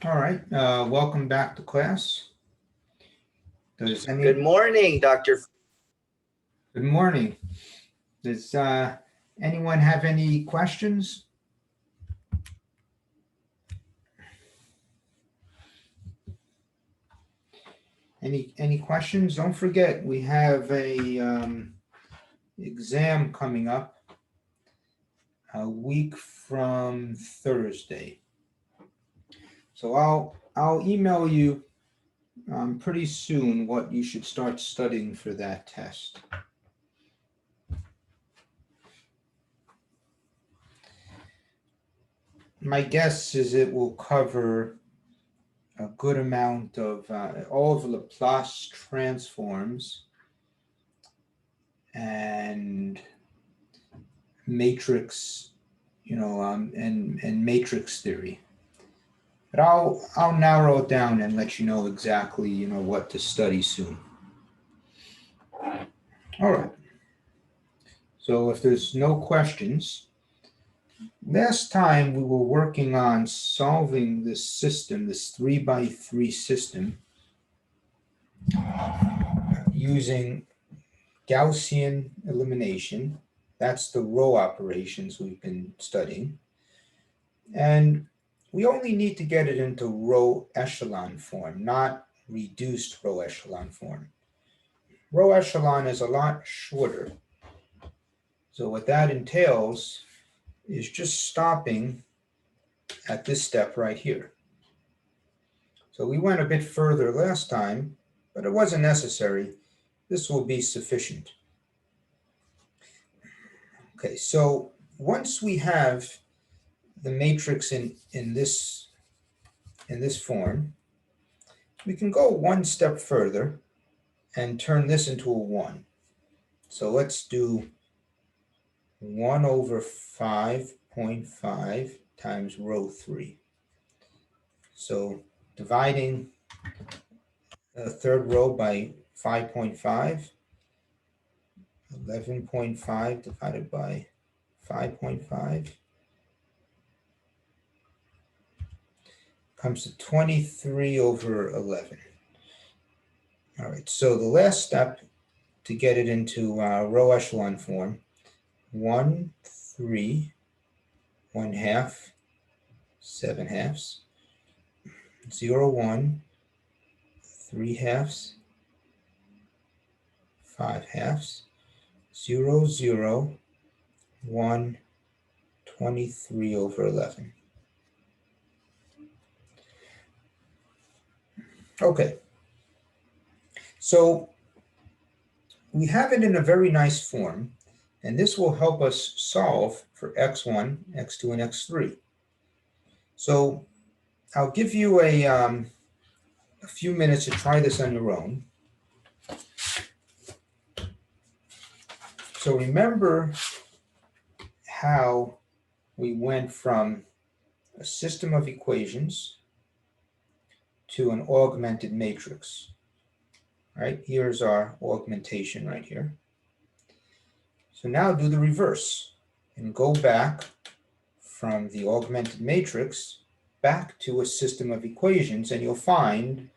All right, welcome back to class. Good morning, Dr. Good morning. Does anyone have any questions? Any questions? Don't forget, we have a exam coming up a week from Thursday. So I'll email you pretty soon what you should start studying for that test. My guess is it will cover a good amount of all of Laplace transforms and matrix, and matrix theory. But I'll narrow it down and let you know exactly, what to study soon. All right. So if there's no questions, last time we were working on solving this system, this 3x3 system, using Gaussian elimination. That's the row operations we've been studying. And we only need to get it into row echelon form, not reduced row echelon form. Row echelon is a lot shorter. So what that entails is just stopping at this step right here. So we went a bit further last time, but it wasn't necessary. This will be sufficient. Okay, so once we have the matrix in this form, we can go one step further and turn this into a 1. So let's do 1 over 5.5 times row 3. So dividing the third row by 5.5, 11.5 divided by 5.5 comes to 23 over 11. All right, so the last step to get it into row echelon form, 1, 3, 1/2, 7/2, 0, 1, 3/2, 5/2, 0, 0, 1, 23 over 11. Okay, so we have it in a very nice form, and this will help us solve for x1, x2, and x3. So I'll give you a few minutes to try this on your own. So remember how we went from a system of equations to an augmented matrix. Right, here's our augmentation right here. So now do the reverse and go back from the augmented matrix back to a system of equations, and you'll find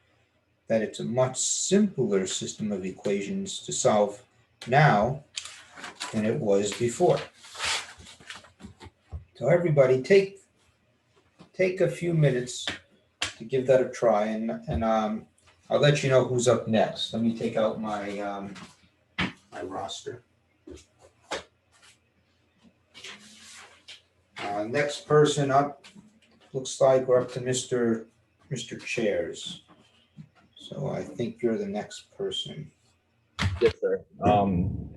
that it's a much simpler system of equations to solve now than it was before. So everybody take a few minutes to give that a try, and I'll let you know who's up next. Let me take out my my roster. Next person up, looks like we're up to Mr. Mr. Chairs. So I think you're the next person. Yes, sir.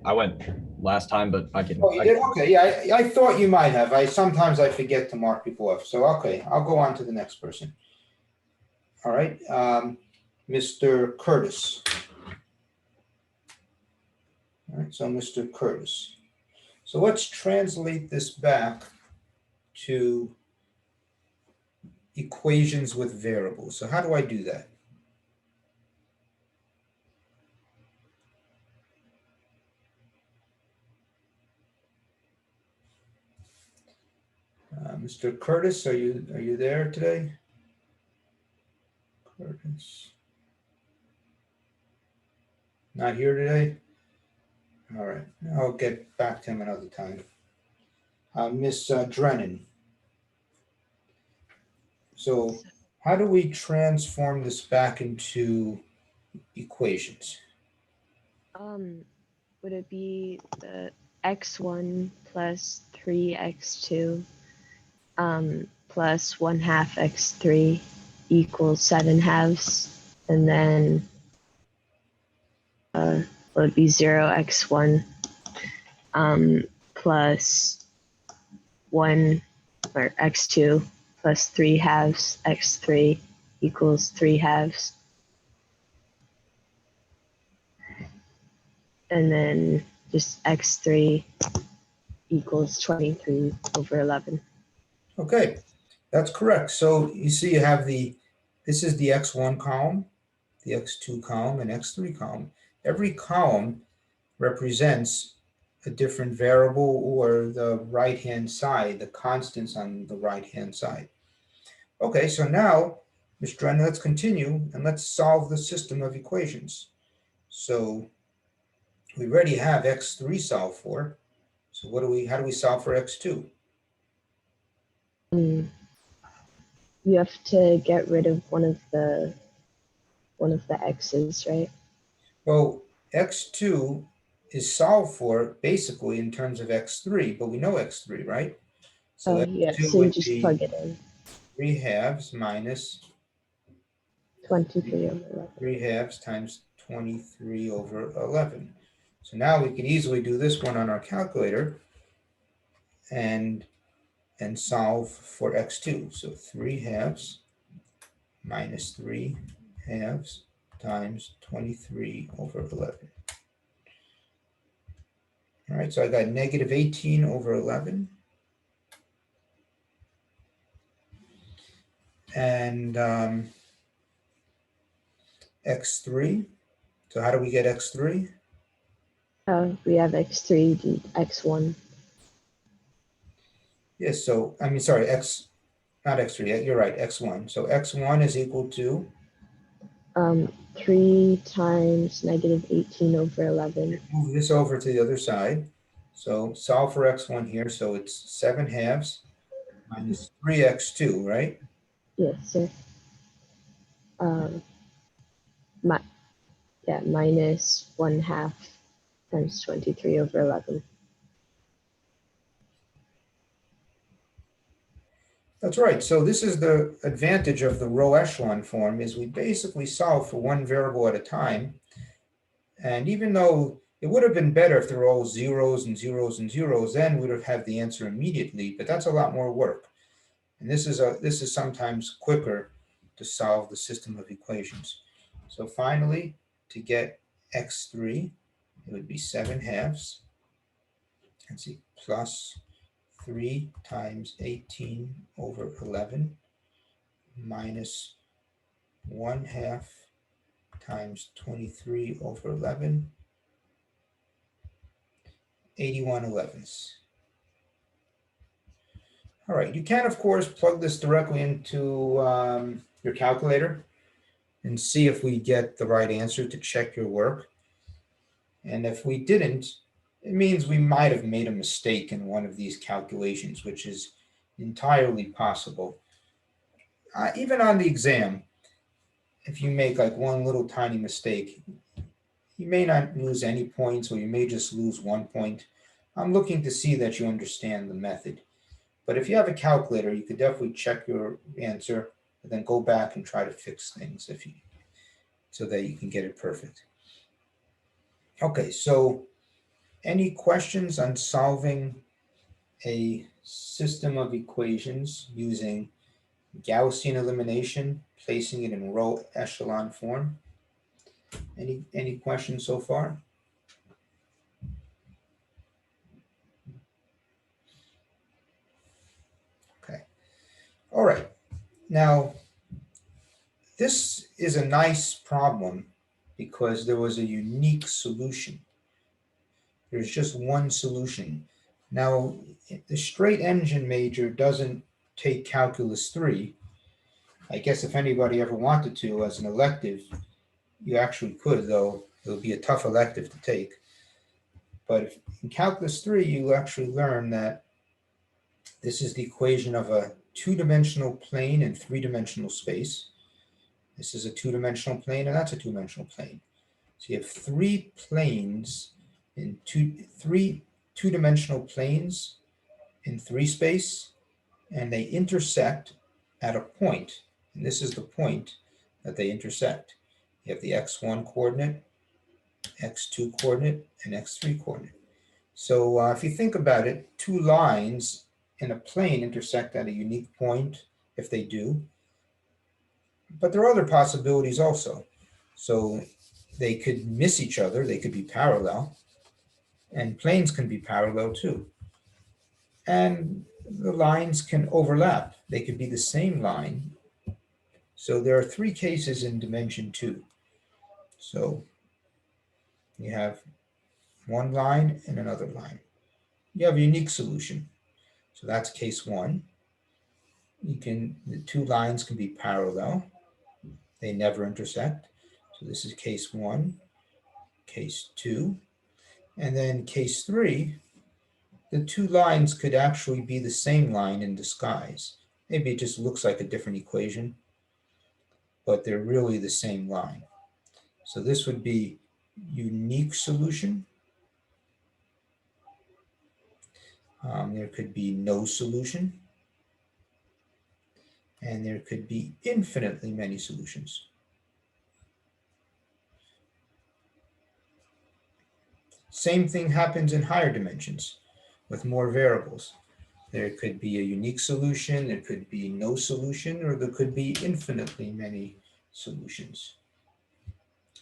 I went last time, but I can. Oh, you did? Okay, yeah, I thought you might have. Sometimes I forget to mark people off. So, okay, I'll go on to the next person. All right, Mr. Curtis. All right, so Mr. Curtis. So let's translate this back to equations with variables. So how do I do that? Mr. Curtis, are you there today? Curtis. Not here today? All right, I'll get back to him another time. Miss Drennan. So how do we transform this back into equations? Would it be the x1 plus 3x2 plus 1/2 x3 equals 7/2, and then would be 0x1 plus 1 or x2 plus 3/2 x3 equals 3/2, and then just x3 equals 23/11. Okay, that's correct. So you see you have this is the x1 column, the x2 column, and x3 column. Every column represents a different variable or the right-hand side, the constants on the right-hand side. Okay, so now, Ms. Drennan, let's continue and let's solve the system of equations. So we already have x3 solved for. So how do we solve for x2? You have to get rid of one of the x's, right? Well, x2 is solved for basically in terms of x3, but we know x3, right? So Oh, yeah, x2 so you would just be plug it in. 3/2 minus 23/11. 3/2 times 23/11. So now we can easily do this one on our calculator and solve for x2. So 3/2 minus 3/2 times 23/11. All right, so I got negative 18/11. And x3. So how do we get x3? We have x3 and x1. Yes, so I mean, sorry, not x3, you're right, x1. So x1 is equal to 3 times negative 18/11. move this over to the other side. So solve for x1 here. So it's 7/2 minus 3x2, right? Yes, sir. Minus 1/2 times 23/11. That's right. So this is the advantage of the row echelon form is we basically solve for one variable at a time. And even though it would have been better if there were all zeros and zeros and zeros, then we would have the answer immediately, but that's a lot more work. And this is sometimes quicker to solve the system of equations. So finally, to get x3, it would be 7/2. Let's see, plus 3 times 18/11 minus 1/2 times 23/11, 81/11. All right, you can, of course, plug this directly into your calculator and see if we get the right answer to check your work. And if we didn't, it means we might have made a mistake in one of these calculations, which is entirely possible. Even on the exam, if you make like one little tiny mistake, you may not lose any points, or you may just lose 1 point. I'm looking to see that you understand the method. But if you have a calculator, you could definitely check your answer and then go back and try to fix things so that you can get it perfect. Okay, so any questions on solving a system of equations using Gaussian elimination, placing it in row echelon form? Any questions so far? Okay. All right. Now, this is a nice problem because there was a unique solution. There's just one solution. Now, the straight engine major doesn't take calculus 3. I guess if anybody ever wanted to as an elective, you actually could, though it would be a tough elective to take. But in calculus 3, you actually learn that this is the equation of a two-dimensional plane in three-dimensional space. This is a two-dimensional plane, and that's a two-dimensional plane. So you have three planes in three two-dimensional planes in three space, and they intersect at a point. And this is the point that they intersect. You have the x1 coordinate, x2 coordinate, and x3 coordinate. So if you think about it, two lines in a plane intersect at a unique point if they do. But there are other possibilities also. So they could miss each other, they could be parallel, and planes can be parallel too. And the lines can overlap. They could be the same line. So there are three cases in dimension 2. So you have one line and another line. You have a unique solution. So that's case 1. The two lines can be parallel. They never intersect. So this is case 1, case 2. And then case 3, the two lines could actually be the same line in disguise. Maybe it just looks like a different equation, but they're really the same line. So this would be unique solution. There could be no solution. And there could be infinitely many solutions. Same thing happens in higher dimensions with more variables. There could be a unique solution, there could be no solution, or there could be infinitely many solutions.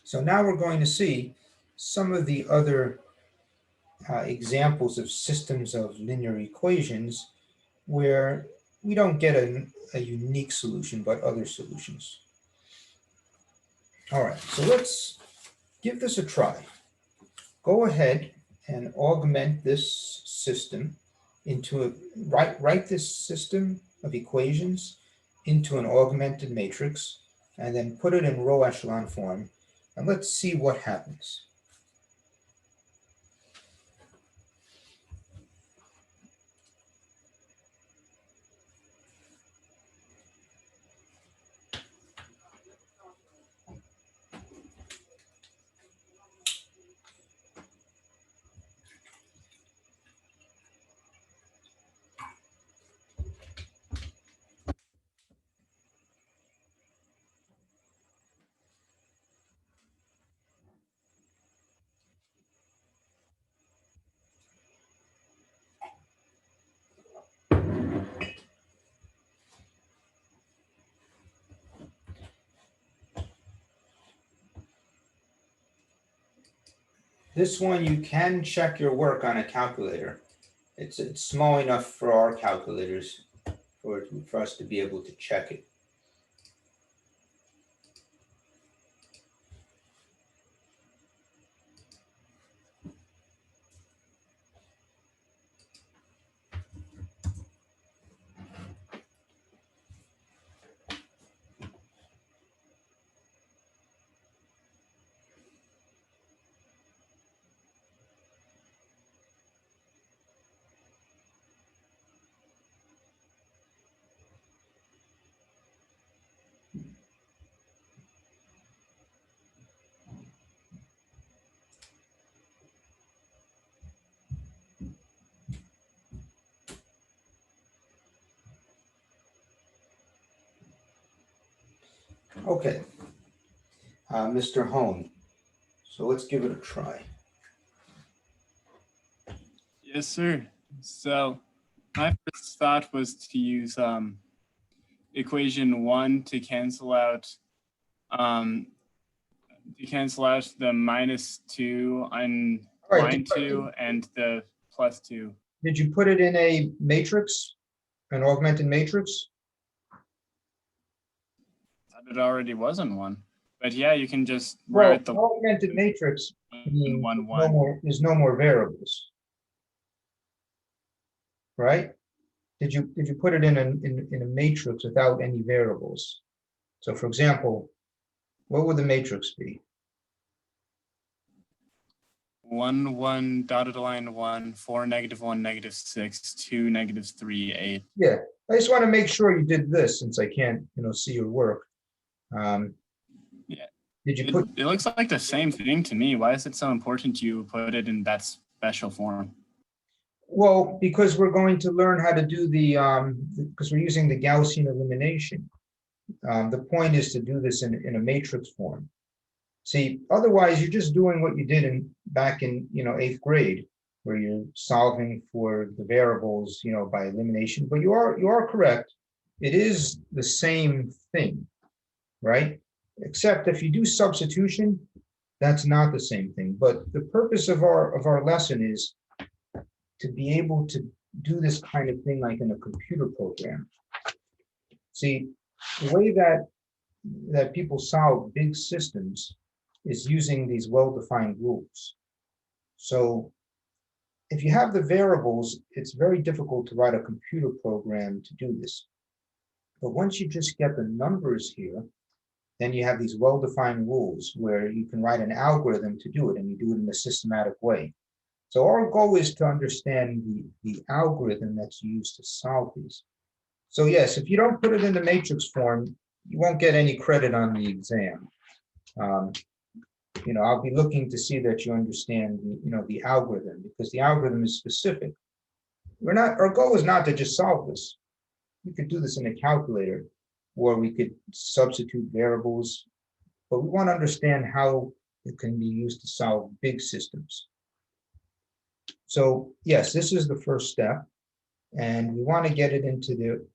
So now we're going to see some of the other examples of systems of linear equations where we don't get a unique solution, but other solutions. All right, so let's give this a try. Go ahead and augment this system into write this system of equations into an augmented matrix and then put it in row echelon form, and let's see what happens. This one you can check your work on a calculator. It's small enough for our calculators for us to be able to check it. Okay, Mr. Hone. So let's give it a try. Yes, sir. So my first thought was to use equation 1 to cancel out the -2 on All right, line 2 and the +2. did you put it in a matrix, an augmented matrix? Thought it already was in one. But yeah, you can just Well, write the augmented matrix means 1, no 1. more, there's no more variables, right? Did you put it in a matrix without any variables? So for example, what would the matrix be? 1, 1, dotted line 1, 4, -1, -6, 2, -3, 8. Yeah, I just want to make sure you did this since I can't, see your work. Yeah. Did you put, It looks like the same thing to me. Why is it so important you put it in that special form? well, because we're going to learn how to do because we're using the Gaussian elimination. The point is to do this in a matrix form. See, otherwise you're just doing what you did back in 8th grade, where you're solving for the variables, by elimination. But you are correct. It is the same thing, right? Except if you do substitution, that's not the same thing. But the purpose of our lesson is to be able to do this kind of thing like in a computer program. See, the way that people solve big systems is using these well-defined rules. So if you have the variables, it's very difficult to write a computer program to do this. But once you just get the numbers here, then you have these well-defined rules where you can write an algorithm to do it, and you do it in a systematic way. So our goal is to understand the algorithm that's used to solve these. So yes, if you don't put it in the matrix form, you won't get any credit on the exam. I'll be looking to see that you understand, the algorithm, because the algorithm is specific. Our goal is not to just solve this. We could do this in a calculator, or we could substitute variables, but we want to understand how it can be used to solve big systems. So yes, this is the first step, and we want to get it into the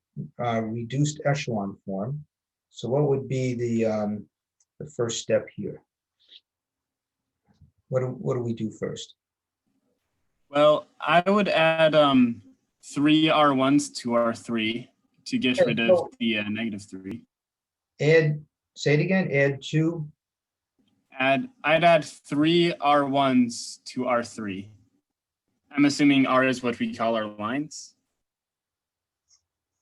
reduced echelon form. So what would be the first step here? What do we do first? Well, I would add 3 R1s to R3 to get rid of the -3. Say it again, add 2. I'd add 3 R1s to R3. I'm assuming R is what we call our lines.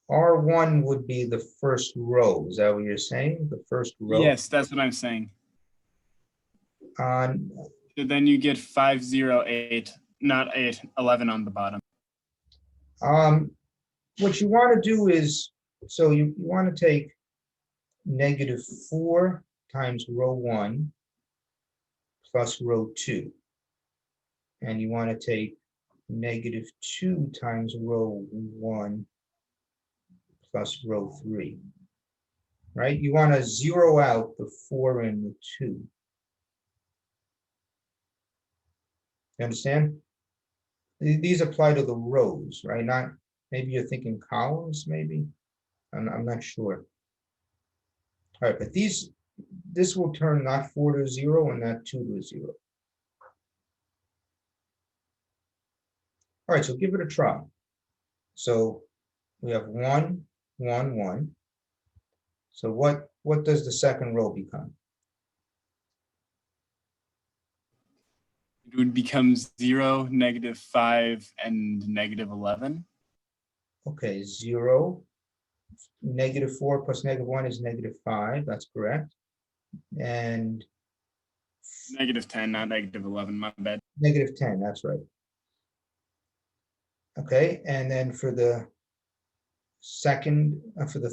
R1 would be the first row. Is that what you're saying? The first row? Yes, that's what I'm saying. On So then you get 5, 0, 8, not 8, 11 on the bottom. what you want to do is, so you want to take -4 times row 1 plus row 2. And you want to take -2 times row 1 plus row 3. Right? You want to zero out the 4 and the 2. You understand? These apply to the rows, right? Not, maybe you're thinking columns, maybe. I'm not sure. All right, but this will turn not 4 to 0 and not 2 to 0. All right, so give it a try. So we have 1, 1, 1. So what does the second row become? It would become 0, -5, and -11. Okay, 0. -4 plus -1 is -5. That's correct. And -10, not -11, my bad. -10, that's right. Okay, and then for the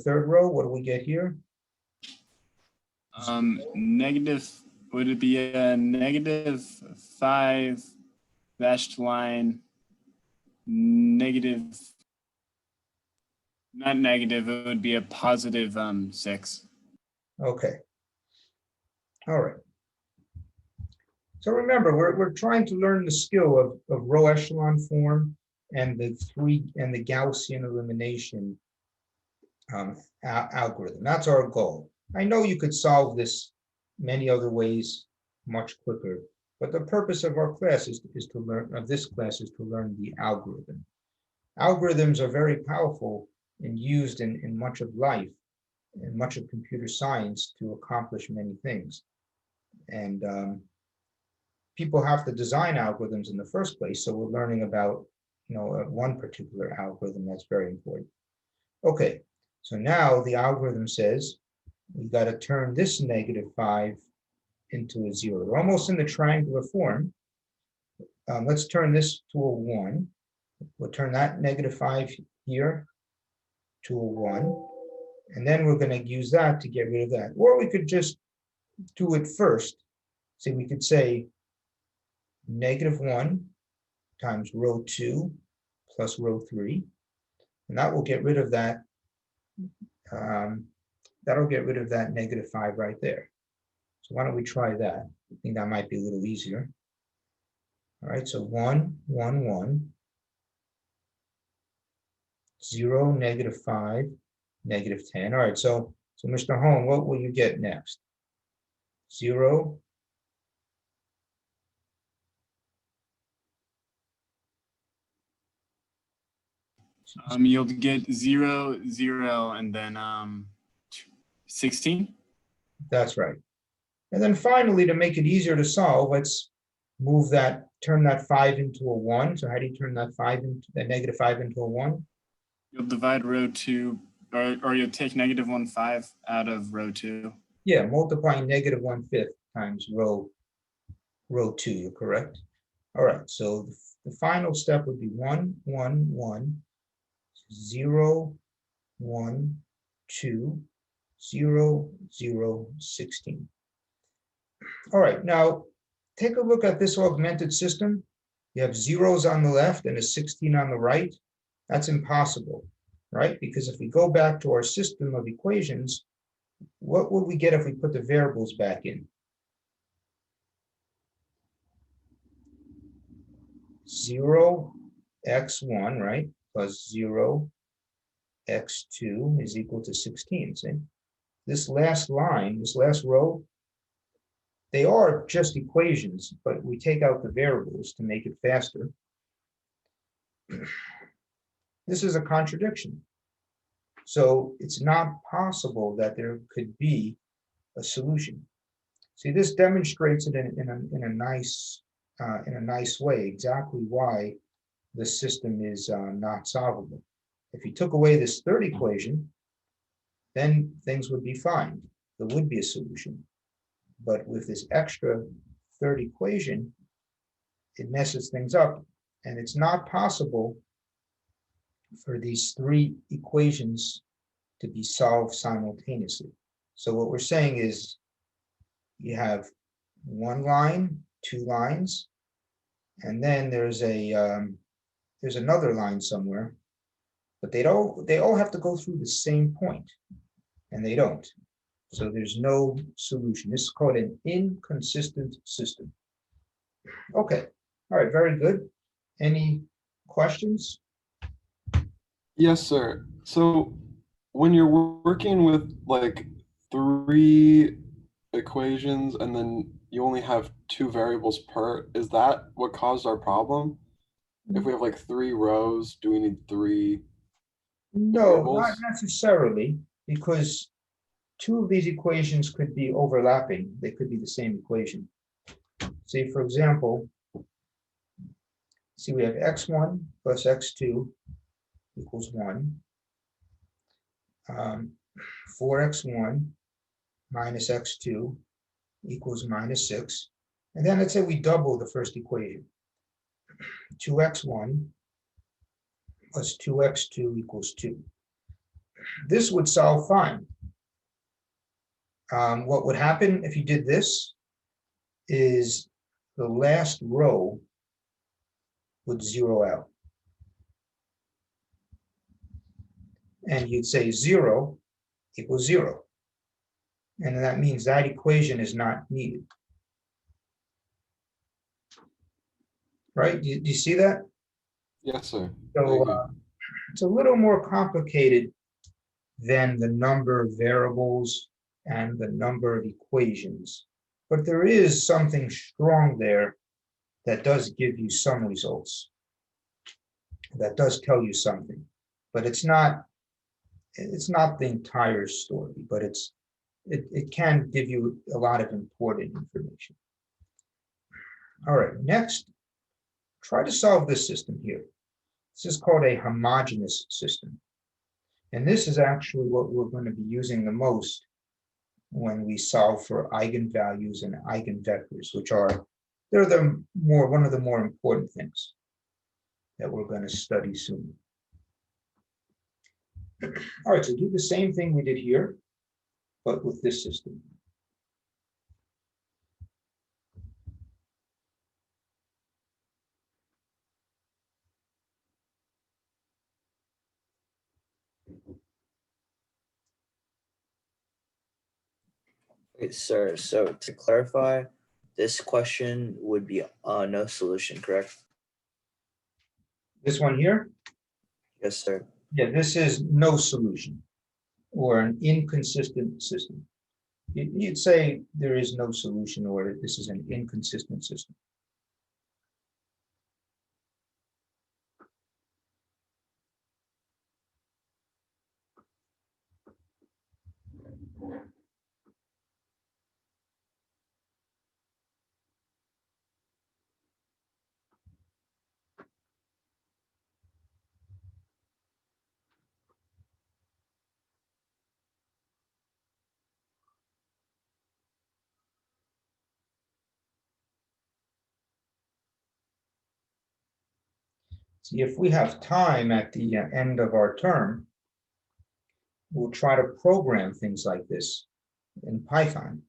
third row, what do we get here? Negative, would it be a -5 dashed line, negative, not negative, it would be a positive 6. Okay, All right. So remember, we're trying to learn the skill of row echelon form and the Gaussian elimination algorithm. That's our goal. I know you could solve this many other ways much quicker, but the purpose of our class is to learn, of this class is to learn the algorithm. Algorithms are very powerful and used in much of life and much of computer science to accomplish many things. And people have to design algorithms in the first place, so we're learning about one particular algorithm that's very important. Okay, so now the algorithm says we've got to turn this -5 into a 0. We're almost in the triangular form. Let's turn this to a 1. We'll turn that -5 here to a 1. And then we're going to use that to get rid of that. Or we could just do it first. So we could say -1 times row 2 plus row 3. And that will get rid of that. That'll get rid of that -5 right there. So why don't we try that? I think that might be a little easier. All right, so 1, 1, 1, 0, -5, -10. All right, so Mr. Hone, what will you get next? 0. You'll get 0, 0, and then 16. That's right. And then finally, to make it easier to solve, let's move that, turn that 5 into a 1. So how do you turn that -5 into a 1? You'll divide row 2, or you'll take -1/5 out of row 2. Yeah, multiplying -1/5 times row 2, you're correct. All right, so the final step would be 1, 1, 1, 0, 1, 2, 0, 0, 16. All right, now take a look at this augmented system. You have zeros on the left and a 16 on the right. That's impossible, right? Because if we go back to our system of equations, what would we get if we put the variables back in? 0x1, right, plus 0x2 is equal to 16. See? This last line, this last row, they are just equations, but we take out the variables to make it faster. This is a contradiction. So it's not possible that there could be a solution. See, this demonstrates it in a nice way exactly why the system is not solvable. If you took away this third equation, then things would be fine. There would be a solution. But with this extra third equation, it messes things up. And it's not possible for these 3 equations to be solved simultaneously. So what we're saying is you have 1 line, 2 lines, and then there's another line somewhere, but they all have to go through the same point, and they don't. So there's no solution. This is called an inconsistent system. Okay, all right, very good. Any questions? Yes, sir. So when you're working with like 3 equations and then you only have 2 variables per, is that what caused our problem? If we have like 3 rows, do we need 3 No, variables? not necessarily, because 2 of these equations could be overlapping. They could be the same equation. Say, for example, see, we have x1 plus x2 equals 1. 4x1 minus x2 equals -6. And then let's say we double the first equation. 2x1 plus 2x2 equals 2. This would solve fine. What would happen if you did this is the last row would zero out. And you'd say 0 equals 0. And that means that equation is not needed. Right? Do you see that? Yes, sir. So Thank you. it's a little more complicated than the number of variables and the number of equations. But there is something strong there that does give you some results. That does tell you something. But it's not the entire story, but it can give you a lot of important information. All right, next, try to solve this system here. This is called a homogeneous system. And this is actually what we're going to be using the most when we solve for eigenvalues and eigenvectors, which are, one of the more important things that we're going to study soon. All right, so do the same thing we did here, but with this system. Wait, sir, so to clarify, this question would be no solution, correct? This one here, Yes, sir. yeah, this is no solution or an inconsistent system. You'd say there is no solution or this is an inconsistent system. See, if we have time at the end of our term, we'll try to program things like this in Python.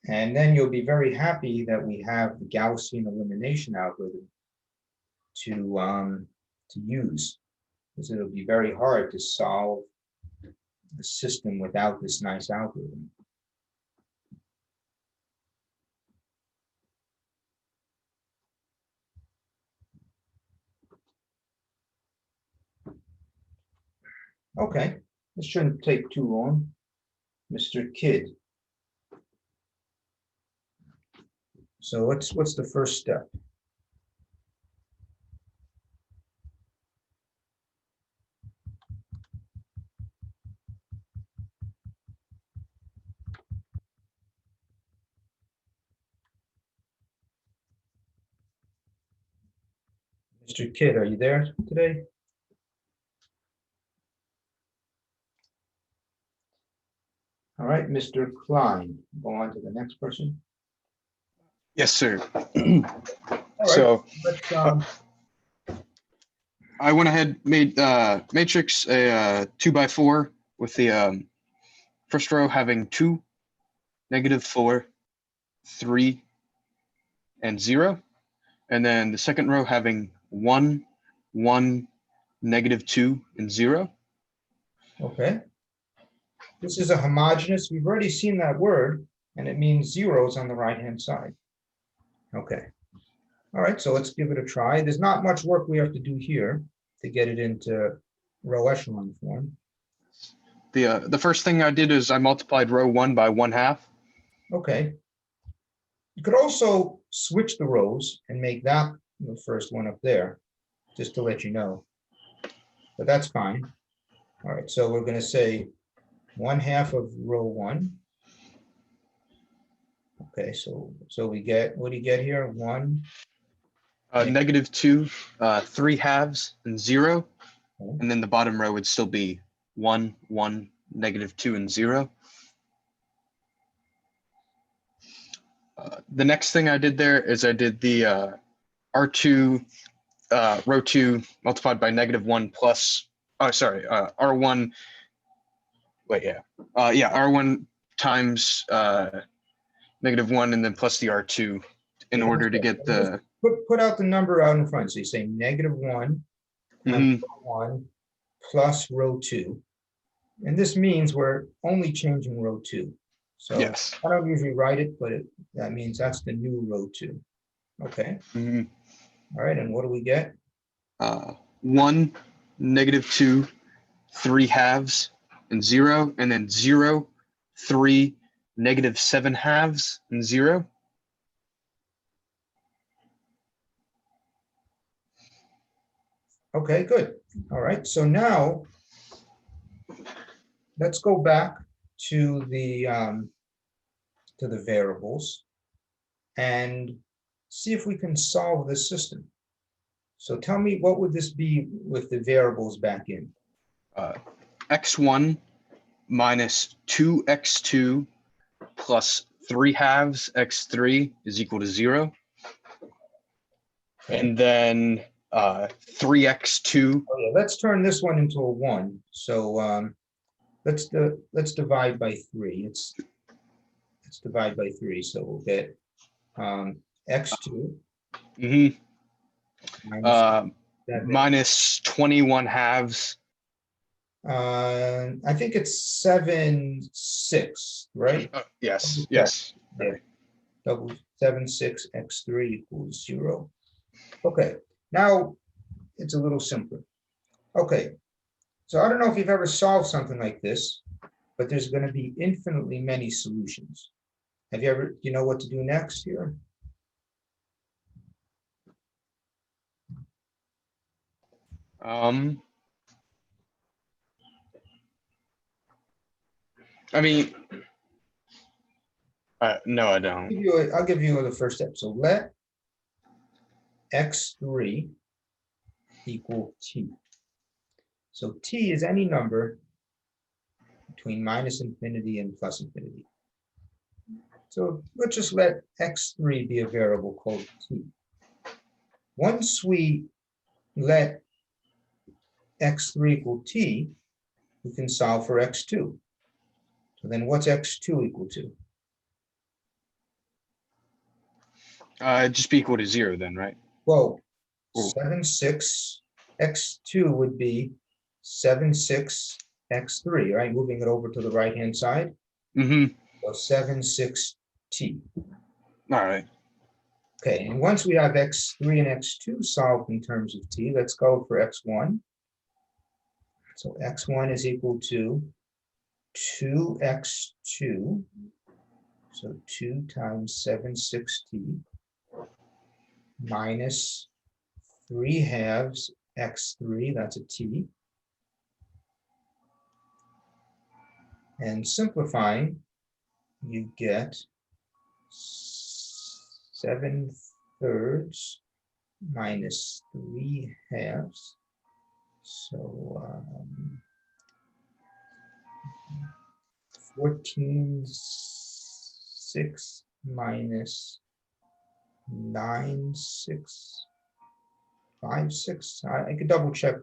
And then you'll be very happy that we have the Gaussian elimination algorithm to use, because it'll be very hard to solve the system without this nice algorithm. Okay, this shouldn't take too long. Mr. Kidd. So what's the first step? Mr. Kidd, are you there today? All right, Mr. Klein, go on to the next person. Yes, sir. All right, So let's, I went ahead, made matrix a 2x4 with the first row having 2, -4, 3, and 0. And then the second row having 1, 1, -2, and 0. okay. This is a homogeneous. We've already seen that word, and it means zeros on the right-hand side. Okay. All right, so let's give it a try. There's not much work we have to do here to get it into row echelon form. The first thing I did is I multiplied row 1 by 1/2. Okay. You could also switch the rows and make that the first one up there, just to let you know. But that's fine. All right, so we're going to say 1/2 of row 1. Okay, so we get, what do you get here? 1. -2, 3/2, and 0. Okay. And then the bottom row would still be 1, 1, -2, and 0. The next thing I did there is I did the R2 row 2 multiplied by -1 plus, oh, sorry, R1, wait, yeah. R1 times -1 and then plus the R2 in Yeah, order to get the, Put out the number out in front. So you say -1 times row 1 plus row 2. And this means we're only changing row 2. So Yes. I don't usually write it, but that means that's the new row 2. Okay, Mhm. all right, and what do we get? 1, -2, 3/2, and 0, and then 0, 3, -7/2, and 0. Okay, good. All right, so now let's go back to the variables and see if we can solve this system. So tell me, what would this be with the variables back in? X1 minus 2x2 plus 3/2 x3 is equal to 0. Okay. And then 3x2. Oh, yeah, let's turn this one into a 1. So let's divide by 3. Let's divide by 3. So we'll get x2 Mhm. minus 7. Minus 21/2. I think it's 7/6, right? Yes, Yeah. yes. Yeah. Double 7/6 x3 equals 0. Okay, now it's a little simpler. Okay, so I don't know if you've ever solved something like this, but there's going to be infinitely many solutions. Have you ever, do you know what to do next here? I mean, no, I don't. I'll give you the first step. So let x3 equal t. So t is any number between minus infinity and plus infinity. So let's just let x3 be a variable called t. Once we let x3 equal t, we can solve for x2. So then what's x2 equal to? Just be equal to 0 then, right? Well, Oh. 7/6 x2 would be 7/6 x3, right? Moving it over to the right-hand side. Mm-hmm. So 7/6 t. All right. Okay, and once we have x3 and x2 solved in terms of t, let's go for x1. So x1 is equal to 2x2. So 2 times 7/6t minus 3/2 x3, that's a t. And simplifying, you get 7/3 minus 3/2. So 14/6 minus 9/6, 5/6. I could double check.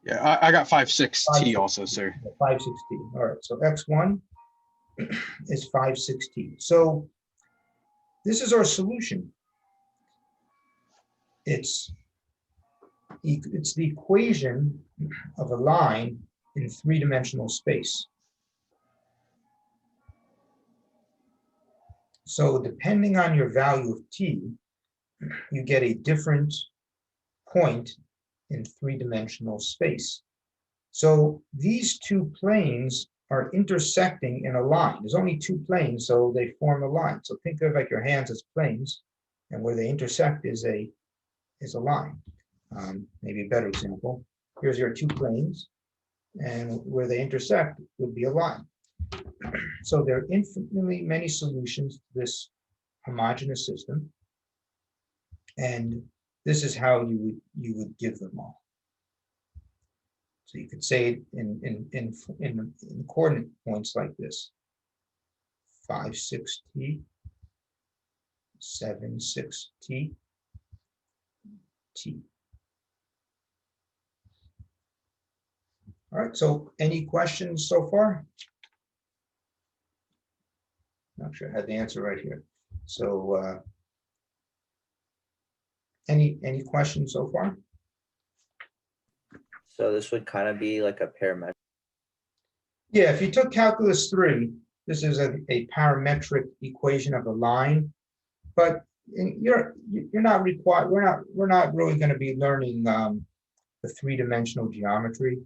Yeah, I got 5/6t also, sir. 5/6t. All right, so x1 is 5/6t. So this is our solution. It's the equation of a line in 3-dimensional space. So depending on your value of t, you get a different point in 3-dimensional space. So these two planes are intersecting in a line. There's only 2 planes, so they form a line. So think of like your hands as planes, and where they intersect is a line. Maybe a better example. Here's your 2 planes, and where they intersect would be a line. So there are infinitely many solutions to this homogeneous system, and this is how you would give them all. So you could say it in coordinate points like this: 5/6t, 7/6t, t. All right, so any questions so far? Not sure I had the answer right here. So any questions so far? So this would kind of be like a parametric. Yeah, if you took calculus 3, this is a parametric equation of a line, but you're not required. We're not really going to be learning the three-dimensional geometry,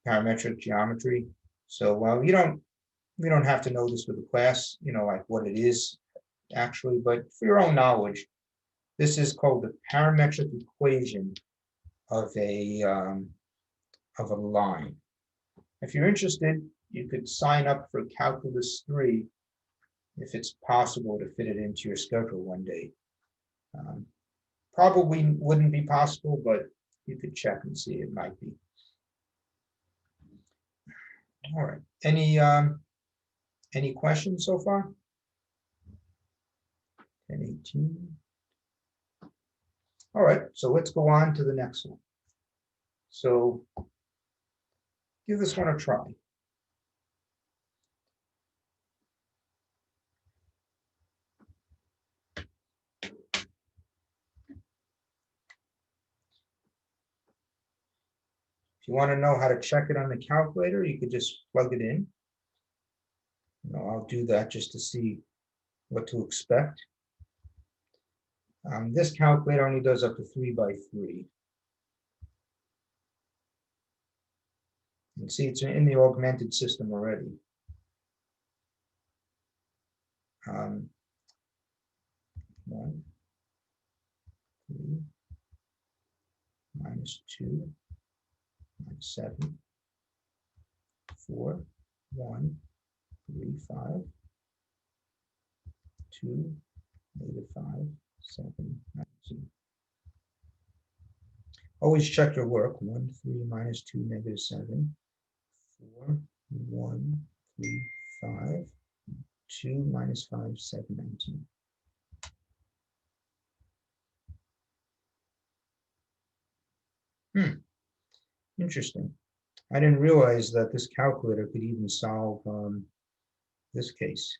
parametric geometry. So we don't have to know this for the class, like what it is actually, but for your own knowledge, this is called the parametric equation of a line. If you're interested, you could sign up for calculus 3 if it's possible to fit it into your schedule one day. Probably wouldn't be possible, but you could check and see. It might be. All right. Any questions so far? 10:18. All right, so let's go on to the next one. So give this one a try. If you want to know how to check it on the calculator, you could just plug it in. I'll do that just to see what to expect. This calculator only does up to 3 by 3. You can see it's in the augmented system already. 1, 3, -2, -7, 4, 1, 3, 5, 2, -5, 7, -2. Always check your work. 1, 3, -2, -7, 4, 1, 3, 5, 2, -5, 7, 19. Interesting. I didn't realize that this calculator could even solve this case,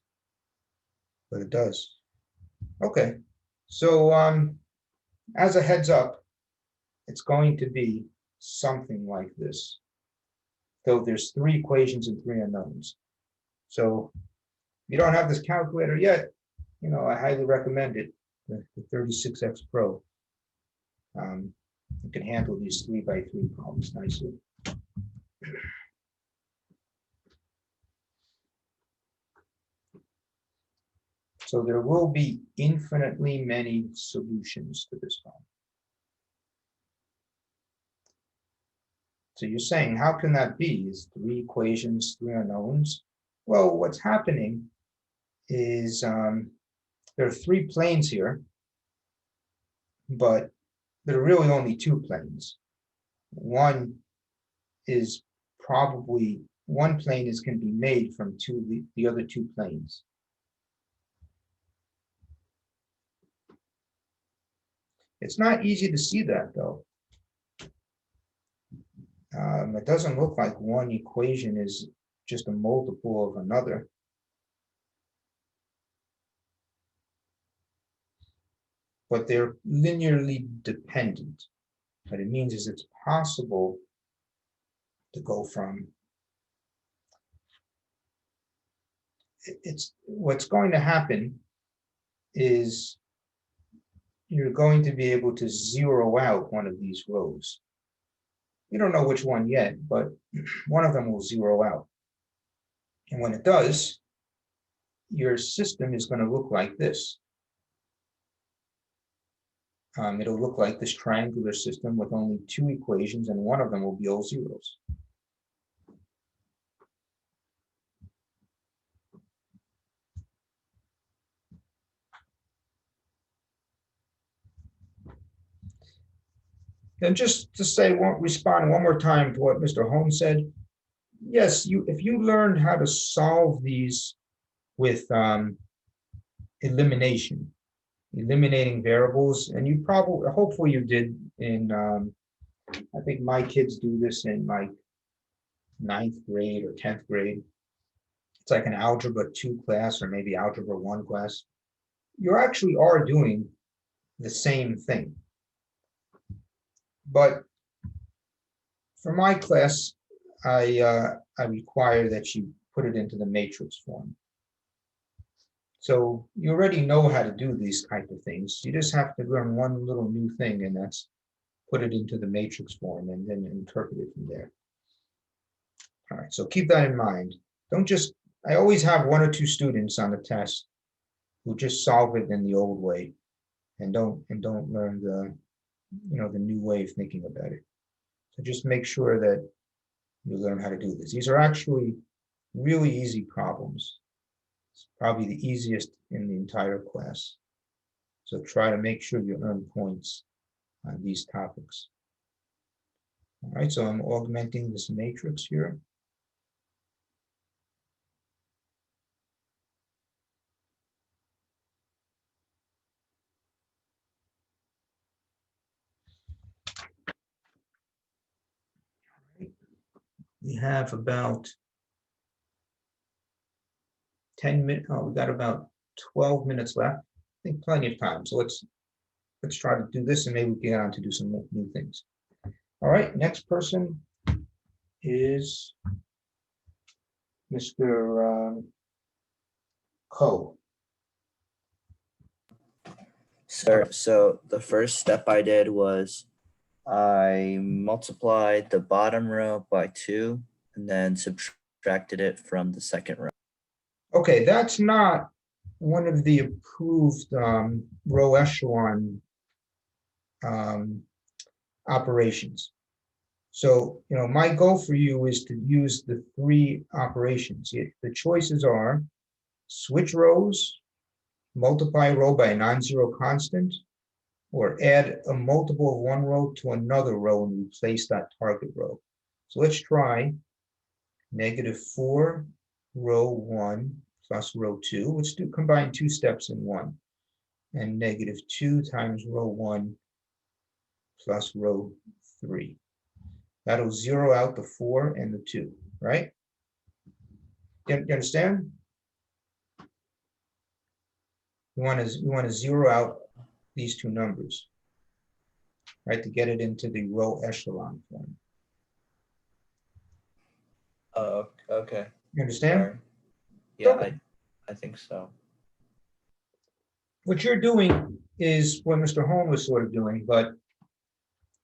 but it does. Okay, so as a heads up, it's going to be something like this. So there's 3 equations and 3 unknowns. So if you don't have this calculator yet, I highly recommend it, the 36X Pro. You can handle these 3 by 3 problems nicely. So there will be infinitely many solutions to this problem. So you're saying, how can that be? Is 3 equations, 3 unknowns? Well, what's happening is there are 3 planes here, but there are really only 2 planes. One plane can be made from the other 2 planes. It's not easy to see that though. It doesn't look like one equation is just a multiple of another. But they're linearly dependent. What it means is it's possible to go from, what's going to happen is you're going to be able to zero out one of these rows. You don't know which one yet, but one of them will zero out. And when it does, your system is going to look like this. It'll look like this triangular system with only 2 equations, and one of them will be all zeros. And just to say, respond one more time to what Mr. Holmes said. Yes, if you learned how to solve these with eliminating variables, and hopefully you did in, I think my kids do this in like 9th grade or 10th grade. It's like an algebra 2 class or maybe algebra 1 class. You actually are doing the same thing. But for my class, I require that you put it into the matrix form. So you already know how to do these type of things. You just have to learn one little new thing, and that's put it into the matrix form and then interpret it from there. All right, so keep that in mind. Don't just, I always have one or two students on the test who just solve it in the old way and don't learn the, the new way of thinking about it. So just make sure that you learn how to do this. These are actually really easy problems. It's probably the easiest in the entire class. So try to make sure you earn points on these topics. All right, so I'm augmenting this matrix here. We have about 10 minutes. Oh, we got about 12 minutes left. I think plenty of time. So let's try to do this, and maybe we can get on to do some new things. All right, next person is Mr. Coe. Sir, so the first step I did was I multiplied the bottom row by 2 and then subtracted it from the second row. Okay, that's not one of the approved row echelon operations. So, my goal for you is to use the 3 operations. The choices are switch rows, multiply a row by a non-zero constant, or add a multiple of one row to another row and replace that target row. So let's try -4 row 1 plus row 2. Let's combine 2 steps in one. And -2 times row 1 plus row 3. That'll zero out the 4 and the 2, right? You understand? We want to zero out these 2 numbers, right, to get it into the row echelon form. Oh, okay. You understand? Sorry. Yeah, Okay. I think so. What you're doing is what Mr. Holm was sort of doing, but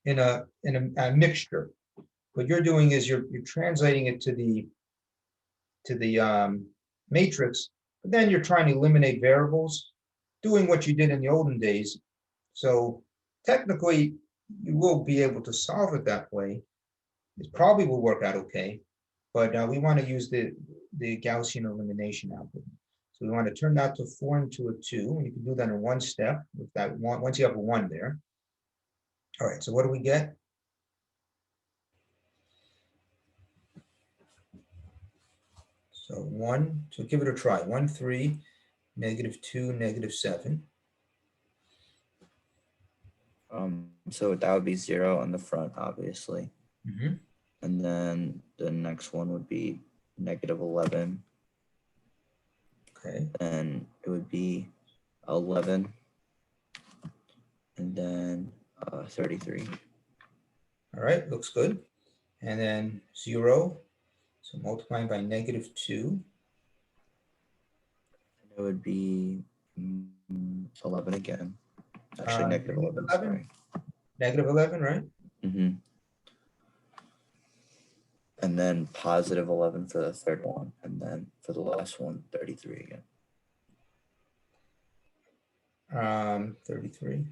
in a mixture. What you're doing is you're translating it to the matrix, but then you're trying to eliminate variables, doing what you did in the olden days. So technically, you will be able to solve it that way. It probably will work out okay, but we want to use the Gaussian elimination algorithm. So we want to turn that to 4 into a 2, and you can do that in one step with that one. Once you have a 1 there. All right, so what do we get? So 1, so give it a try. 1, 3, -2, -7. So that would be 0 on the front, obviously. Mhm. And then the next one would be -11. Okay, And it would be 11. And then 33. all right, looks good. And then 0, so multiplying by -2. It would be 11 again. Actually, negative 11, sorry. -11, right? And then positive 11 for the third one. And then for the last one, 33 again. 33,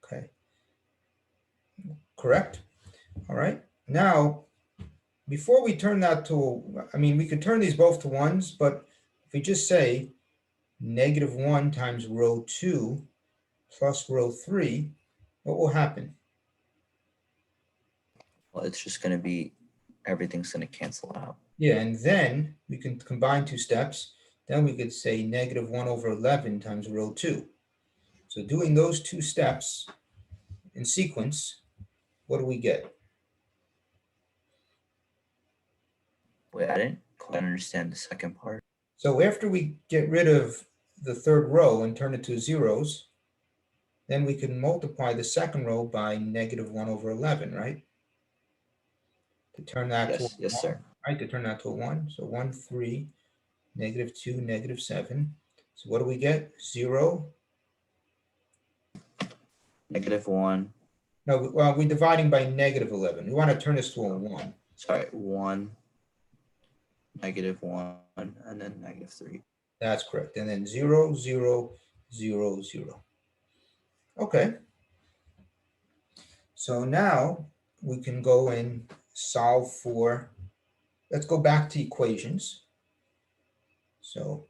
okay. Correct. All right, now, before we turn that to, we could turn these both to 1s, but if we just say -1 times row 2 plus row 3, what will happen? Well, it's just going to be, everything's going to cancel out. Yeah, and then we can combine 2 steps. Then we could say -1 over 11 times row 2. So doing those 2 steps in sequence, what do we get? Wait, I didn't quite understand the second part. So after we get rid of the third row and turn it to zeros, then we can multiply the second row by -1 over 11, right? To turn that to Yes, sir. right, to turn that to a 1. So 1, 3, -2, -7. So what do we get? 0. -1. No, well, we're dividing by -11. We want to turn this to a 1. Sorry, 1, -1, and then -3. That's correct. And then 0, 0, 0, 0. Okay. So now we can go and solve for, let's go back to equations. So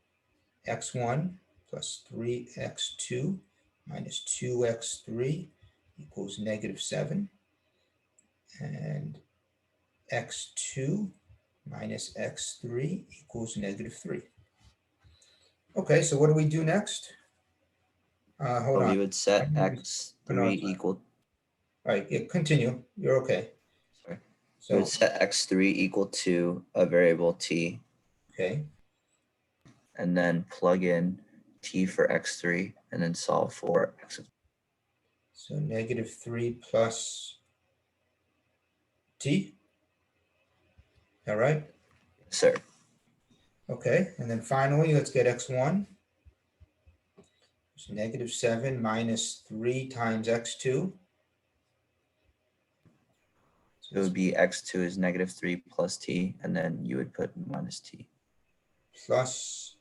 x1 plus 3x2 minus 2x3 equals -7. And x2 minus x3 equals -3. Okay, so what do we do next? Hold So on. we would set I need to- x3 equal, All right, yeah, continue. You're okay. sorry. We So, would set x3 equal to a variable t, okay, and then plug in t for x3, and then solve for x of so -3 plus t. All right, sir. okay, and then finally, let's get x1. It's -7 minus 3 times x2. It would be x2 is -3 plus t, and then you would put minus t. Plus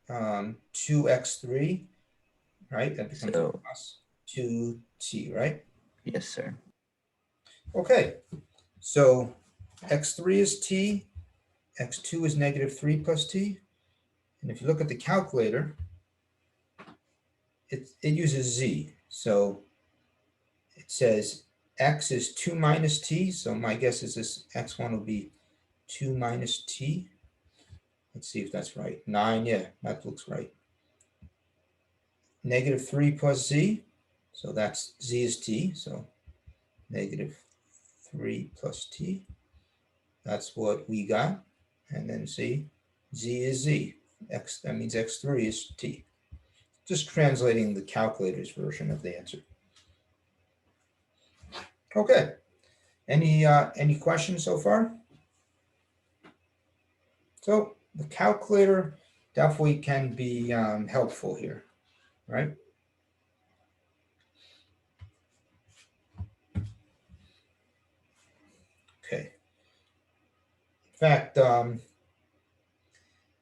2x3, right? That becomes So- plus 2t, right? Yes, sir. Okay, so x3 is t, x2 is -3 plus t. And if you look at the calculator, it uses z. So it says x is 2 minus t. So my guess is this x1 will be 2 minus t. Let's see if that's right. 9, yeah, that looks right. -3 plus z. So that's z is t. So -3 plus t. That's what we got. And then z is z. That means x3 is t. Just translating the calculator's version of the answer. Okay. Any questions so far? So the calculator definitely can be helpful here, right? Okay. In fact,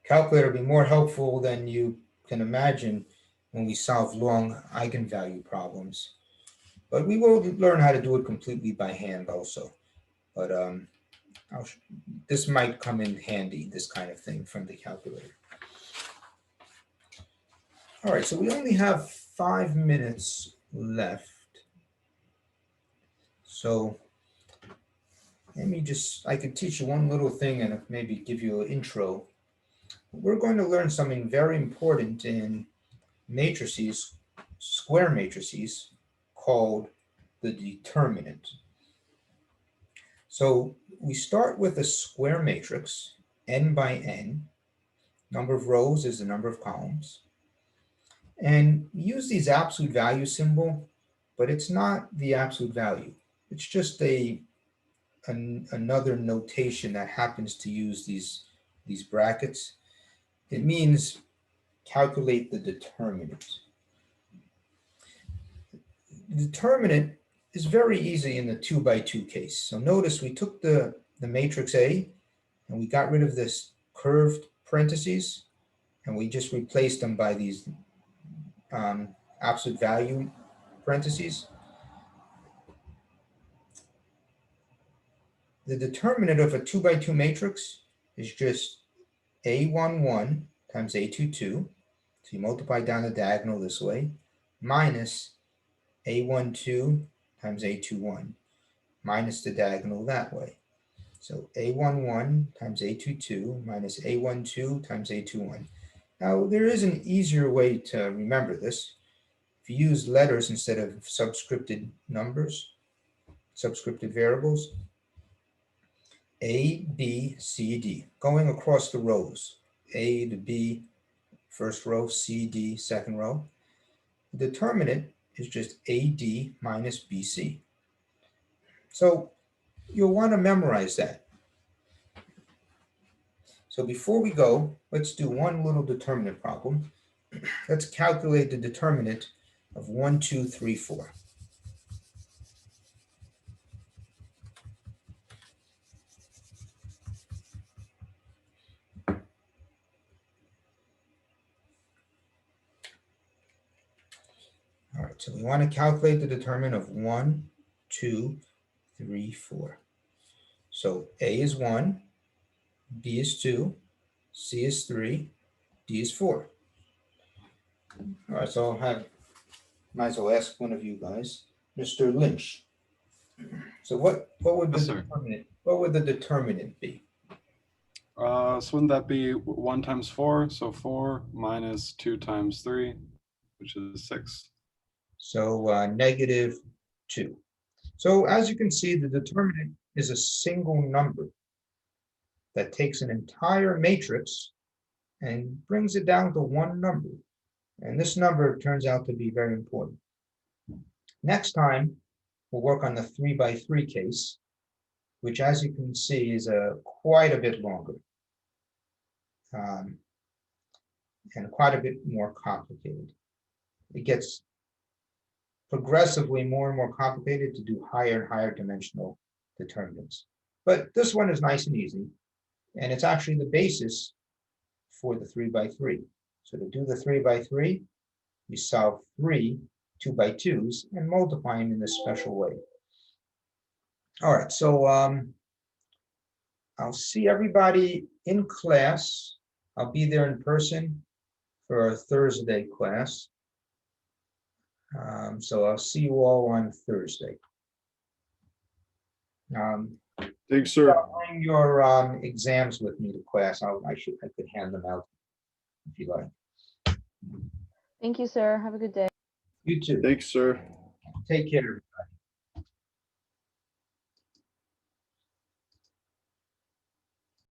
calculator will be more helpful than you can imagine when we solve long eigenvalue problems. But we will learn how to do it completely by hand also. But this might come in handy, this kind of thing from the calculator. All right, so we only have 5 minutes left. So I could teach you one little thing and maybe give you an intro. We're going to learn something very important in matrices, square matrices, called the determinant. So we start with a square matrix, n by n. Number of rows is the number of columns. And we use these absolute value symbol, but it's not the absolute value. It's just another notation that happens to use these brackets. It means calculate the determinant. The determinant is very easy in the 2 by 2 case. So notice we took the matrix A and we got rid of this curved parentheses and we just replaced them by these absolute value parentheses. The determinant of a 2 by 2 matrix is just A11 times A22. So you multiply down the diagonal this way, minus A12 times A21, minus the diagonal that way. So A11 times A22 minus A12 times A21. Now there is an easier way to remember this. If you use letters instead of subscripted numbers, subscripted variables, A, B, C, D, going across the rows, A to B, first row, C, D, second row. The determinant is just AD minus BC. So you'll want to memorize that. So before we go, let's do one little determinant problem. Let's calculate the determinant of 1, 2, 3, 4. All right, so we want to calculate the determinant of 1, 2, 3, 4. So A is 1, B is 2, C is 3, D is 4. All right, so might as well ask one of you guys, Mr. Lynch. So what would Yes, the sir. determinant be? So wouldn't that be 1 times 4? So 4 minus 2 times 3, which is 6. So -2. So as you can see, the determinant is a single number that takes an entire matrix and brings it down to one number. And this number turns out to be very important. Next time, we'll work on the 3 by 3 case, which as you can see is quite a bit longer and quite a bit more complicated. It gets progressively more and more complicated to do higher and higher dimensional determinants. But this one is nice and easy, and it's actually the basis for the 3 by 3. So to do the 3 by 3, we solve 3 2 by 2s and multiply them in this special way. All right, so I'll see everybody in class. I'll be there in person for our Thursday class. So I'll see you all on Thursday. Thanks, sir. Bring your exams with me to class. I could hand them out if you like. Thank you, sir. Have a good day. You too. Thanks, sir. Take care.